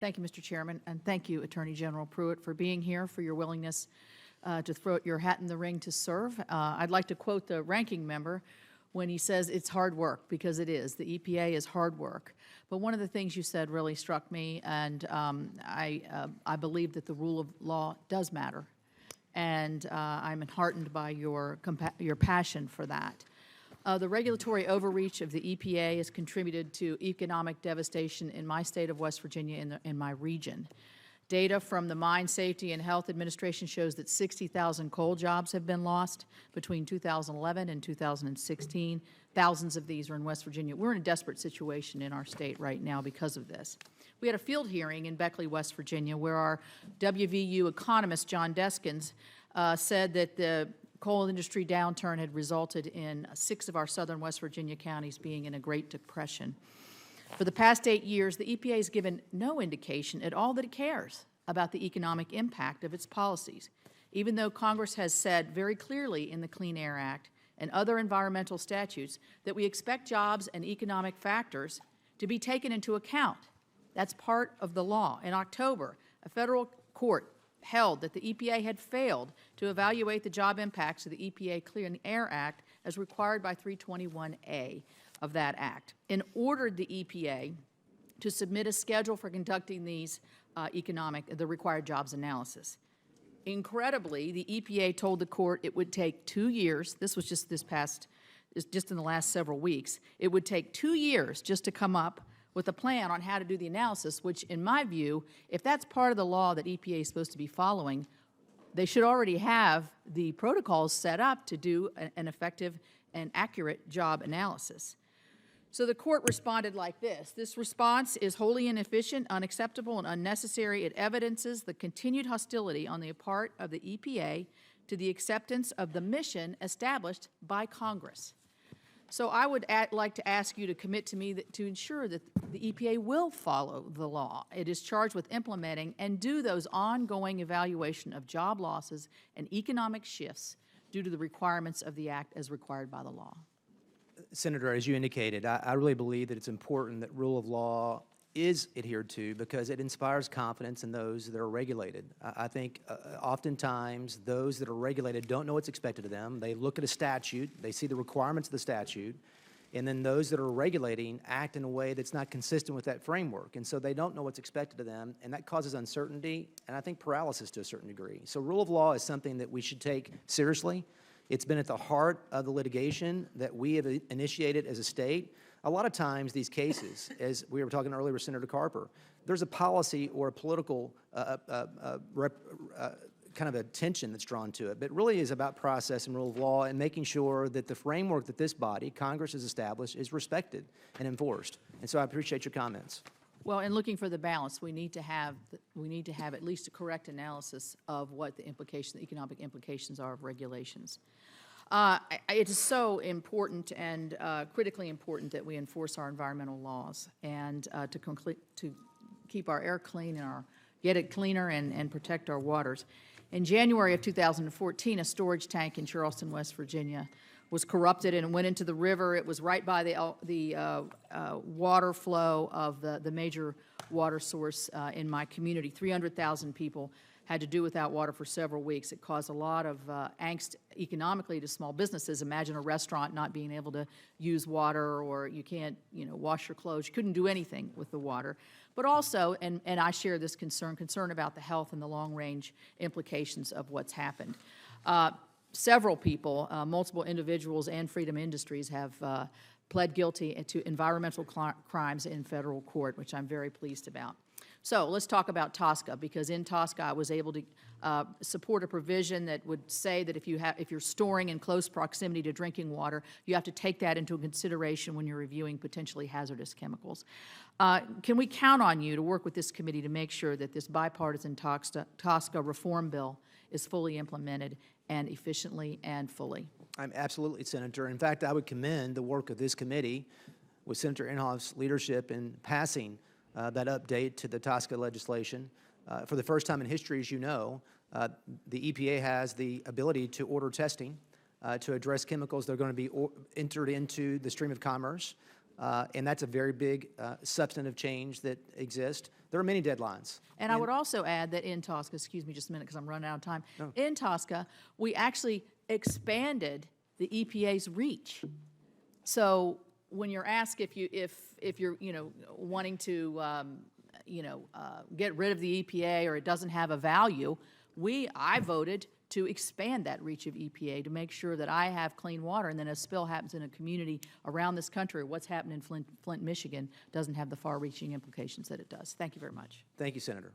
Thank you, Mr. Chairman, and thank you, Attorney General Pruitt, for being here, for your willingness to throw your hat in the ring to serve. I'd like to quote the ranking member when he says it's hard work, because it is. The EPA is hard work. But one of the things you said really struck me, and I believe that the rule of law does matter. And I'm heartened by your passion for that. The regulatory overreach of the EPA has contributed to economic devastation in my state of West Virginia, in my region. Data from the Mine Safety and Health Administration shows that 60,000 coal jobs have been lost between 2011 and 2016. Thousands of these are in West Virginia. We're in a desperate situation in our state right now because of this. We had a field hearing in Beckley, West Virginia, where our WVU economist, John Deskins, said that the coal industry downturn had resulted in 6 of our southern West Virginia counties being in a Great Depression. For the past 8 years, the EPA has given no indication at all that it cares about the economic impact of its policies, even though Congress has said very clearly in the Clean Air Act and other environmental statutes that we expect jobs and economic factors to be taken into account. That's part of the law. In October, a federal court held that the EPA had failed to evaluate the job impacts of the EPA Clean Air Act as required by 321A of that act, and ordered the EPA to submit a schedule for conducting these the required jobs analysis. Incredibly, the EPA told the court it would take 2 years. This was just just in the last several weeks. It would take 2 years just to come up with a plan on how to do the analysis, which, in my view, if that's part of the law that EPA is supposed to be following, they should already have the protocols set up to do an effective and accurate job analysis. So the court responded like this. This response is wholly inefficient, unacceptable, and unnecessary. It evidences the continued hostility on the part of the EPA to the acceptance of the mission established by Congress. So I would like to ask you to commit to me to ensure that the EPA will follow the law. It is charged with implementing and do those ongoing evaluation of job losses and economic shifts due to the requirements of the Act as required by the law. Senator, as you indicated, I really believe that it's important that rule of law is adhered to because it inspires confidence in those that are regulated. I think oftentimes those that are regulated don't know what's expected of them. They look at a statute, they see the requirements of the statute, and then those that are regulating act in a way that's not consistent with that framework. And so they don't know what's expected of them, and that causes uncertainty and I think paralysis to a certain degree. So rule of law is something that we should take seriously. It's been at the heart of the litigation that we have initiated as a state. A lot of times these cases, as we were talking earlier with Senator Carper, there's a policy or a political kind of a tension that's drawn to it, but it really is about process and rule of law and making sure that the framework that this body, Congress, has established is respected and enforced. And so I appreciate your comments. Well, in looking for the balance, we need to have at least a correct analysis of what the economic implications are of regulations. It is so important and critically important that we enforce our environmental laws and to keep our air clean and get it cleaner and protect our waters. In January of 2014, a storage tank in Charleston, West Virginia, was corrupted and went into the river. It was right by the water flow of the major water source in my community. 300,000 people had to do without water for several weeks. It caused a lot of angst economically to small businesses. Imagine a restaurant not being able to use water, or you can't, wash your clothes. You couldn't do anything with the water. But also, and I share this concern about the health and the long-range implications of what's happened. Several people, multiple individuals and Freedom Industries have pled guilty to environmental crimes in federal court, which I'm very pleased about. So let's talk about TSCA, because in TSCA I was able to support a provision that would say that if you're storing in close proximity to drinking water, you have to take that into consideration when you're reviewing potentially hazardous chemicals. Can we count on you to work with this committee to make sure that this bipartisan TSCA reform bill is fully implemented and efficiently and fully? I'm absolutely, Senator. In fact, I would commend the work of this committee with Senator Inhofe's leadership in passing that update to the TSCA legislation. For the first time in history, as you know, the EPA has the ability to order testing to address chemicals that are going to be entered into the stream of commerce. And that's a very big substantive change that exists. There are many deadlines. And I would also add that in Tosca, excuse me just a minute because I'm running out of time. In Tosca, we actually expanded the EPA's reach. So when you're asked if you're wanting to get rid of the EPA or it doesn't have a value, I voted to expand that reach of EPA to make sure that I have clean water, and then a spill happens in a community around this country, what's happened in Flint, Michigan, doesn't have the far-reaching implications that it does. Thank you very much. Thank you, Senator.